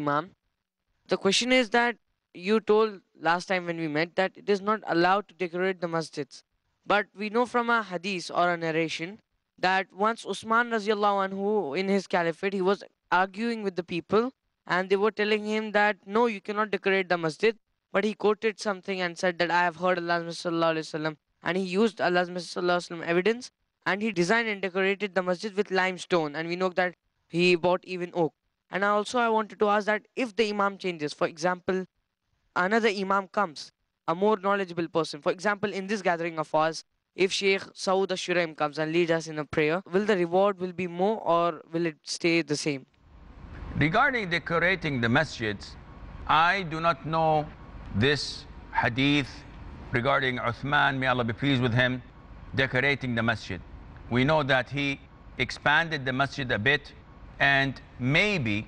Imam. The question is that you told last time when we met that it is not allowed to decorate the masjids. But we know from a hadith or a narration that once Usman radiallahu anhu in his caliphate, he was arguing with the people and they were telling him that no, you cannot decorate the masjid. But he quoted something and said that I have heard Allah's Messenger sallallahu alaihi wasallam, and he used Allah's Messenger sallallahu alaihi wasallam evidence and he designed and decorated the masjid with limestone. And we know that he bought even oak. And I wanted to ask that if the imam changes, for example, another imam comes, a more knowledgeable person. For example, in this gathering of ours, if Sheikh Saud Ashuraim comes and leads us in a prayer, will the reward will be more or will it stay the same? Regarding decorating the masjids, I do not know this hadith regarding Uthman, may Allah be pleased with him, decorating the masjid. We know that he expanded the masjid a bit, and maybe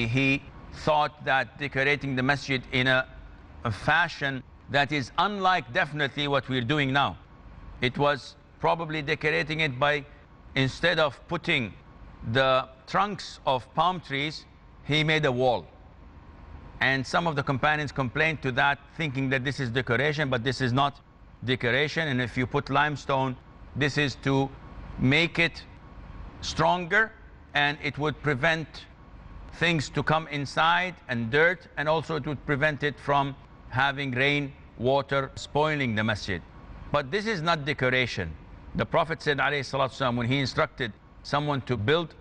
he thought that decorating the masjid in a fashion that is unlike definitely what we're doing now. It was probably decorating it by, instead of putting the trunks of palm trees, he made a wall. And some of the companions complained to that, thinking that this is decoration, but this is not decoration. And if you put limestone, this is to make it stronger, and it would prevent things to come inside and dirt, and also it would prevent it from having rain water spoiling the masjid. But this is not decoration. The Prophet said, alayhi salatu wasalam, when he instructed someone to build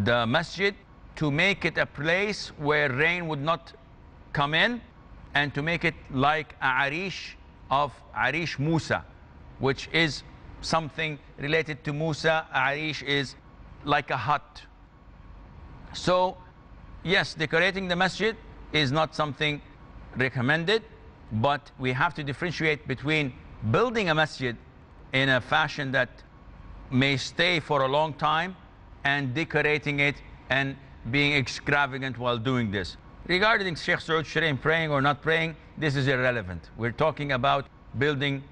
the masjid, to make it a place where rain would not come in, and to make it like a arish of Arish Musa, which is something related to Musa. Arish is like a hut. So yes, decorating the masjid is not something recommended, but we have to differentiate between building a masjid in a fashion that may stay for a long time and decorating it and being extravagant while doing this. Regarding Sheikh Saud Shuraim praying or not praying, this is irrelevant. We're talking about building